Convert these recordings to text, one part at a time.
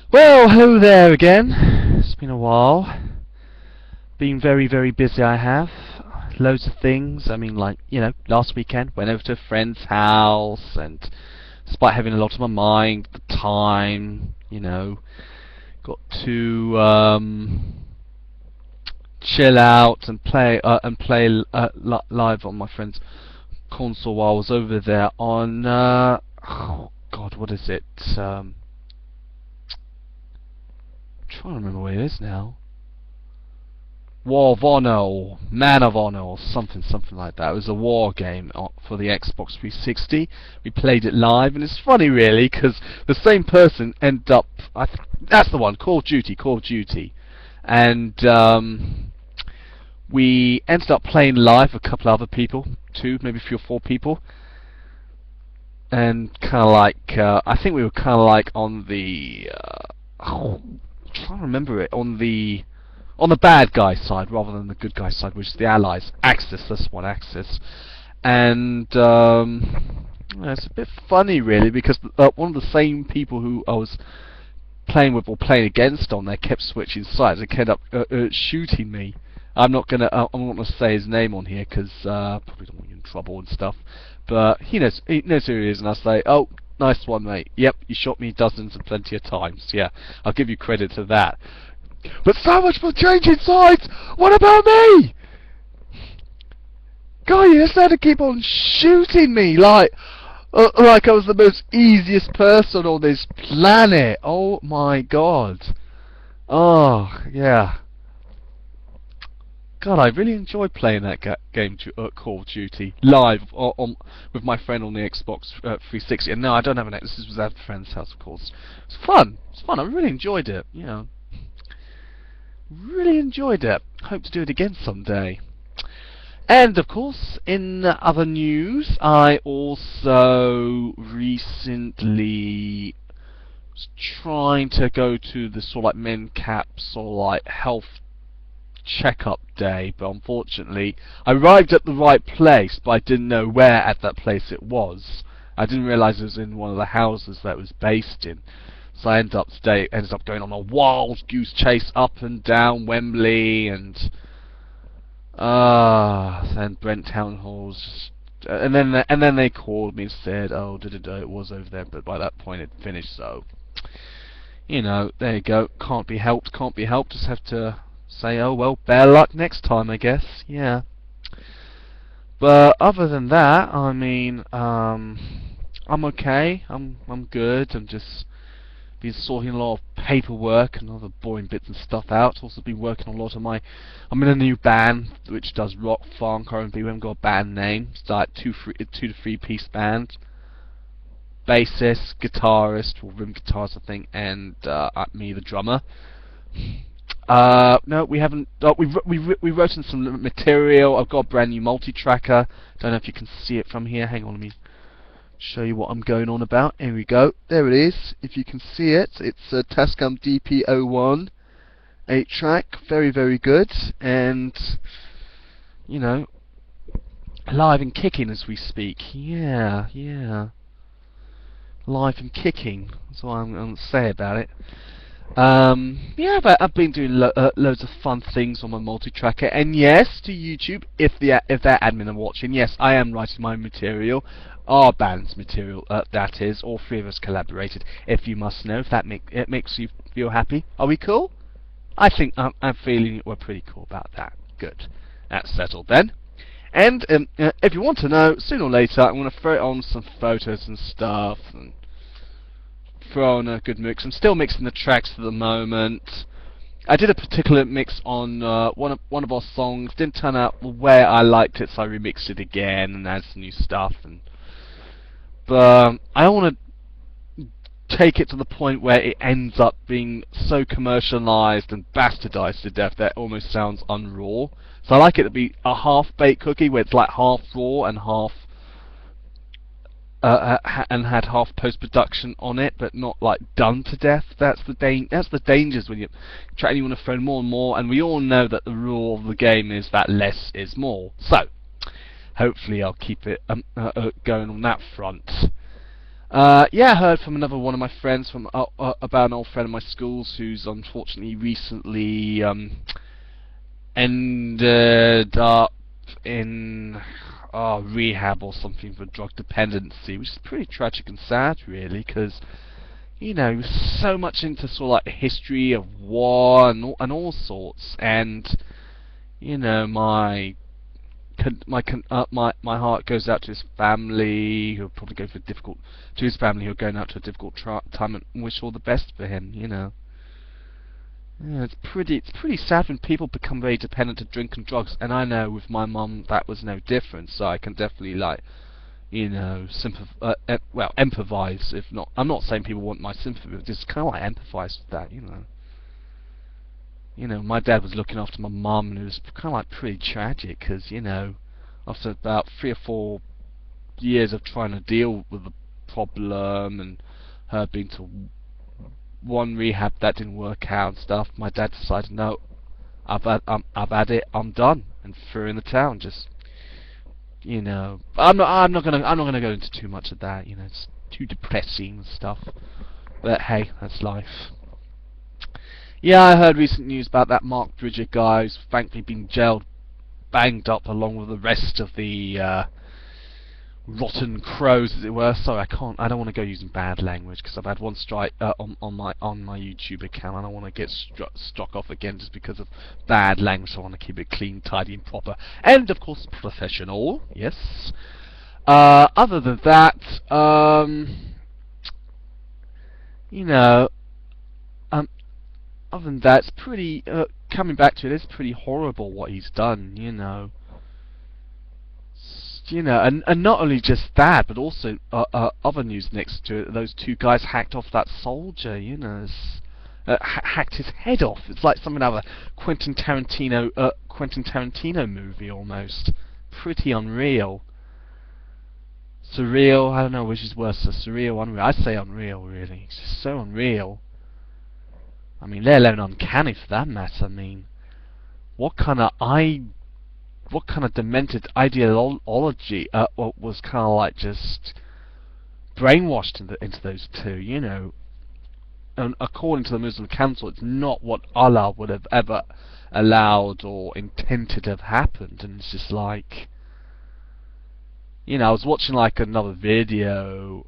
Well, hello there again. It's been a while. Been very, very busy, I have. Loads of things. I mean, like, last weekend, went over to a friend's house, and despite having a lot on my mind at the time, got to, chill out and play live on my friend's console while I was over there on, oh God, what is it? I'm trying to remember what it is now. War of Honor, or Man of Honor, or something like that. It was a war game for the Xbox 360. We played it live, and it's funny, really, because the same person ended up. That's the one, Call of Duty, and we ended up playing live with a couple of other people, two, maybe 3 or 4 people, and kind of like I think we were kind of like on the. I'm trying to remember it on the bad guy side rather than the good guy side, which is the Allies. Axis, that's one, Axis. And it's a bit funny, really, because one of the same people who I was playing with or playing against on there kept switching sides and kept up shooting me. I'm not gonna say his name on here because probably don't want you in trouble and stuff. But he knows who he is, and I say, "Oh, nice one, mate. Yep, you shot me dozens and plenty of times. Yeah, I'll give you credit to that." But so much for changing sides! What about me? God, you just had to keep on shooting me like I was the most easiest person on this planet. Oh my God. Oh, yeah. God, I really enjoyed playing that game, Call of Duty, live with my friend on the Xbox 360. And no, I don't have an Xbox. This was at a friend's house, of course. It's fun. It's fun. I really enjoyed it. Really enjoyed it. Hope to do it again someday. And of course, in other news, I also recently was trying to go to the sort of like MenCaps or like health checkup day, but unfortunately I arrived at the right place, but I didn't know where at that place it was. I didn't realise it was in one of the houses that it was based in. So I ended up going on a wild goose chase up and down Wembley and then Brent Town Halls, and then they called me and said, "Oh, it was over there," but by that point it finished. So there you go. Can't be helped. Can't be helped. Just have to say, "Oh well, better luck next time," I guess. Yeah. But other than that, I mean, I'm okay. I'm good. I'm just been sorting a lot of paperwork and other boring bits and stuff out. Also been working on a lot of I'm in a new band which does rock, funk, R&B. We haven't got a band name. It's like two to three piece band. Bassist, guitarist, or rhythm guitarist I think, and me the drummer. No, we haven't. We wrote in some material. I've got a brand new multi-tracker. Don't know if you can see it from here. Hang on, let me show you what I'm going on about. Here we go. There it is. If you can see it, it's a Tascam DP01 8-track. Very, very good. And, live and kicking as we speak. Yeah. Live and kicking. That's what I'm going to say about it. Yeah, but I've been doing loads of fun things on my multi-tracker, and yes, to YouTube, if that admin are watching, yes, I am writing my material, our band's material, that is, all 3 of us collaborated, if you must know, if it makes you feel happy. Are we cool? I think, I'm feeling we're pretty cool about that. Good. That's settled then. And, if you want to know, sooner or later, I'm going to throw it on some photos and stuff, and throw on a good mix. I'm still mixing the tracks at the moment. I did a particular mix on one of our songs. Didn't turn out where I liked it, so I remixed it again and added some new stuff. But I don't want to take it to the point where it ends up being so commercialized and bastardized to death that it almost sounds unraw. So I like it to be a half-baked cookie where it's like half raw and half and had half post-production on it, but not like done to death. That's the dangers when you try and you want to throw more and more. And we all know that the rule of the game is that less is more. So hopefully I'll keep it going on that front. Yeah, I heard from another one of my friends from about an old friend of my school's who's unfortunately recently ended up in rehab or something for drug dependency, which is pretty tragic and sad, really, because he was so much into sort of like the history of war and all sorts, and my my heart goes out to his family, who are probably going for difficult to his family who are going out to a difficult time, and wish all the best for him. Yeah, it's pretty sad when people become very dependent of drink and drugs, and I know with my mum that was no different, so I can definitely empathize. If not, I'm not saying people want my sympathy, but just kind of like empathize with that. My dad was looking after my mum, and it was kind of like pretty tragic, because after about 3 or 4 years of trying to deal with the problem and her being to one rehab that didn't work out and stuff, my dad decided, no, I've had it, I'm done, and threw in the towel. Just I'm not gonna go into too much of that. It's too depressing and stuff. But hey, that's life. Yeah, I heard recent news about that Mark Bridger guy who's thankfully been jailed, banged up along with the rest of the rotten crows, as it were. Sorry, I don't want to go using bad language because I've had one strike on my YouTube account. I don't want to get struck off again just because of bad language. So I want to keep it clean, tidy, and proper, and of course professional. Yes. Other than that, you know, um, other than that, it's pretty. Coming back to it, it's pretty horrible what he's done. And not only just that, but also other news next to it. Those two guys hacked off that soldier. Hacked his head off. It's like something out of a Quentin Tarantino movie almost. Pretty unreal. Surreal. I don't know which is worse. Surreal, unreal. I'd say unreal. Really, it's just so unreal. I mean, let alone uncanny for that matter. I mean, what kind of demented ideology was kind of like just brainwashed into those two, And according to the Muslim Council, it's not what Allah would have ever allowed or intended to have happened, and it's just like, I was watching like another video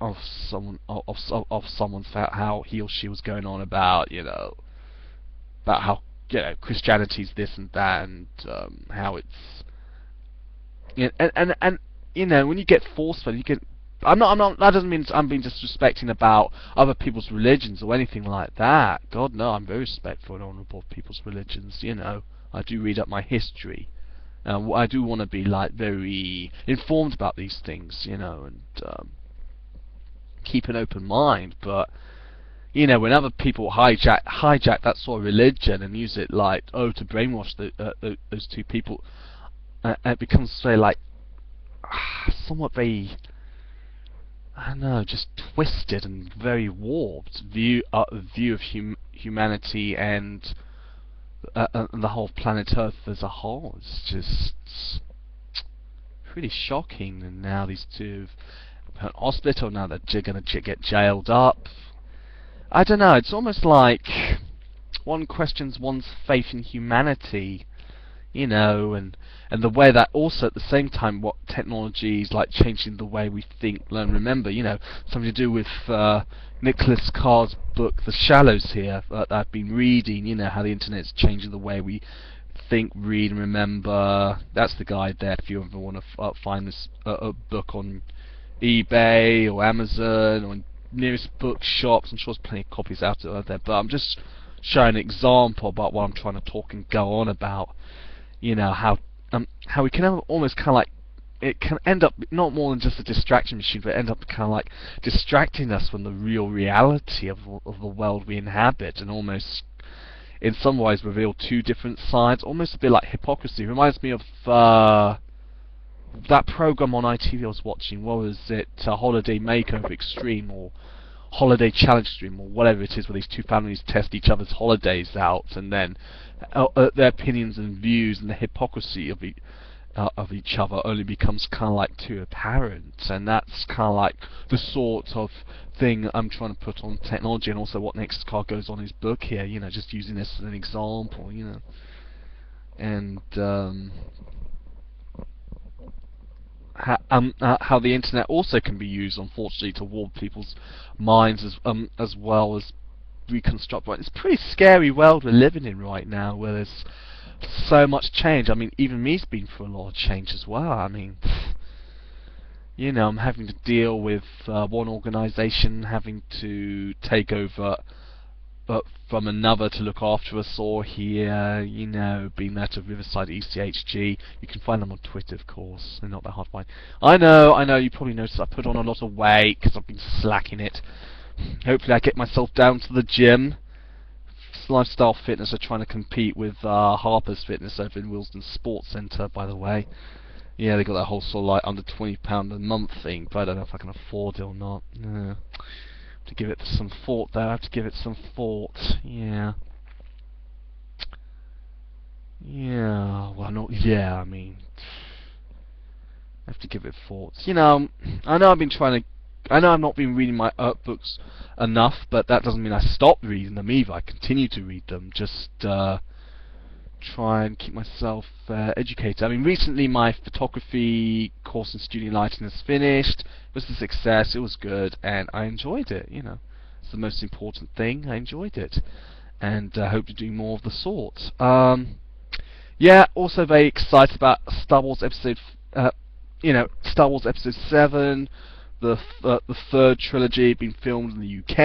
of someone's how he or she was going on about about how Christianity's this and that, and how it's and when you get force-fed, you get. That doesn't mean I'm being disrespecting about other people's religions or anything like that. God no, I'm very respectful and honourable of people's religions. I do read up my history. I do want to be like very informed about these things, and keep an open mind. But when other people hijack that sort of religion and use it like to brainwash those two people, it becomes very like somewhat very, I don't know, just twisted and very warped view of humanity and the whole planet Earth as a whole. It's just pretty shocking. And now these two have put in hospital. Now they're gonna get jailed up. I don't know. It's almost like one questions one's faith in humanity, and the way that also at the same time what technology is like changing the way we think, learn, remember. Something to do with Nicholas Carr's book, The Shallows here, that I've been reading. How the internet's changing the way we think, read, and remember. That's the guide there if you ever want to find this book on eBay or Amazon or nearest bookshops. I'm sure there's plenty of copies out there, but I'm just showing an example about what I'm trying to talk and go on about. How we can have almost kind of like, it can end up not more than just a distraction machine, but end up kind of like distracting us from the real reality of the world we inhabit, and almost in some ways reveal two different sides, almost a bit like hypocrisy. It reminds me of that program on ITV I was watching. What was it? Holiday Makeover Extreme or Holiday Challenge Extreme or whatever it is, where these two families test each other's holidays out, and then their opinions and views and the hypocrisy of of each other only becomes kind of like too apparent, and that's kind of like the sort of thing I'm trying to put on technology, and also what Next Car goes on his book here. Just using this as an example. And how the internet also can be used, unfortunately, to warp people's minds as well as reconstruct. Right, it's a pretty scary world we're living in right now, where there's so much change. I mean, even me's been through a lot of change as well. I mean, I'm having to deal with one organisation having to take over from another to look after us all here, being that of Riverside ECHG. You can find them on Twitter, of course. They're not that hard to find. I know, you probably noticed I put on a lot of weight because I've been slacking it. Hopefully I get myself down to the gym. Lifestyle Fitness are trying to compete with Harper's Fitness over in Willesden Sports Centre, by the way. Yeah, they got that whole sort of like under £20 a month thing, but I don't know if I can afford it or not. No. To give it some thought though. I have to give it some thought. Yeah. Well, not. Yeah. I mean, I have to give it thought. I know I've been trying to. I know I've not been reading my books enough, but that doesn't mean I stopped reading them either. I continue to read them. Just try and keep myself educated. I mean, recently my photography course in studio lighting is finished. It was a success. It was good, and I enjoyed it. It's the most important thing. I enjoyed it, and I hope to do more of the sort. Yeah, also very excited about Star Wars Episode. Star Wars Episode 7. The third trilogy being filmed in the UK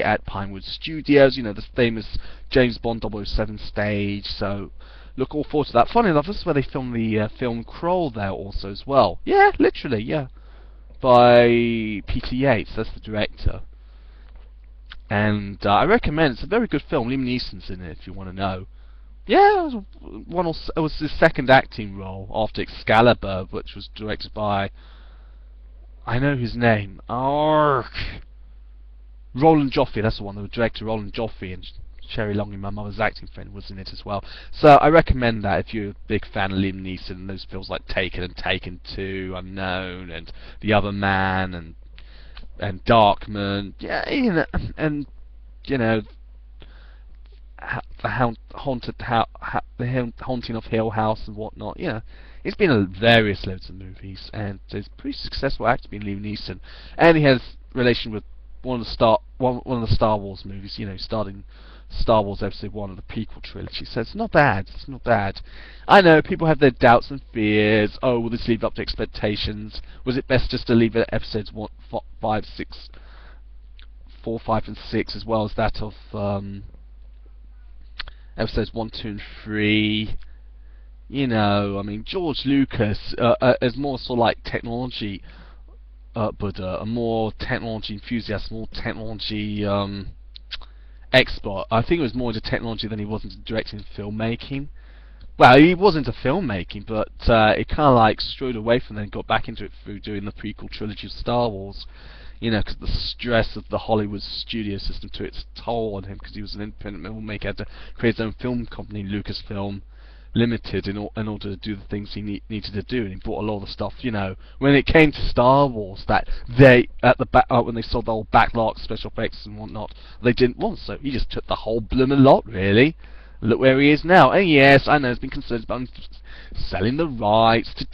at Pinewood Studios, the famous James Bond 007 stage, so look all forward to that. Funny enough, this is where they filmed the film Kroll there also as well. Yeah, literally, yeah. By Peter Yates, that's the director. And I recommend, it's a very good film. Liam Neeson's in it if you want to know. Yeah, it was his second acting role after Excalibur, which was directed by... I know his name. Roland Joffé, that's the one. The director Roland Joffé, and Sherry Longley, my mother's acting friend, was in it as well. So I recommend that if you're a big fan of Liam Neeson and those films like Taken and Taken 2, Unknown, and The Other Man, and Darkman. Yeah, and the Haunting of Hill House and whatnot. It's been various loads of movies, and there's pretty successful actor being Liam Neeson, and he has relation with one of the Star Wars movies. Starting Star Wars Episode 1 of the prequel trilogy. So it's not bad. It's not bad. I know people have their doubts and fears. Oh, will this live up to expectations? Was it best just to leave it at Episodes 4, 5, and 6, as well as that of Episodes 1, 2, and 3? I mean, George Lucas is more sort of like technology Buddha, a more technology enthusiast, more technology expert. I think it was more into technology than he was into directing and filmmaking. Well, he was into filmmaking, but it kind of like strode away from then and got back into it through doing the prequel trilogy of Star Wars. Because the stress of the Hollywood studio system took its toll on him, because he was an independent filmmaker, had to create his own film company, Lucasfilm Limited, in order to do the things he needed to do, and he bought a lot of the stuff. When it came to Star Wars, that they at the back when they sold the whole backlog, special effects and whatnot, they didn't want. So he just took the whole blooming lot, really. Look where he is now. And yes, I know there's been concerns about selling the rights to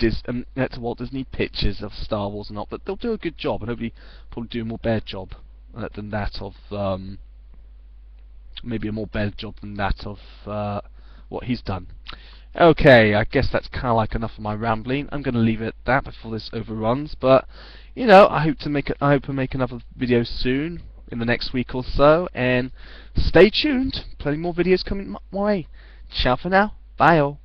Walt Disney Pictures of Star Wars and not, but they'll do a good job, and hopefully probably do a more better job than that of maybe a more better job than that of what he's done. Okay, I guess that's kind of like enough of my rambling. I'm going to leave it at that before this overruns. But I hope to make another video soon in the next week or so. And stay tuned. Plenty more videos coming my way. Ciao for now. Bye all.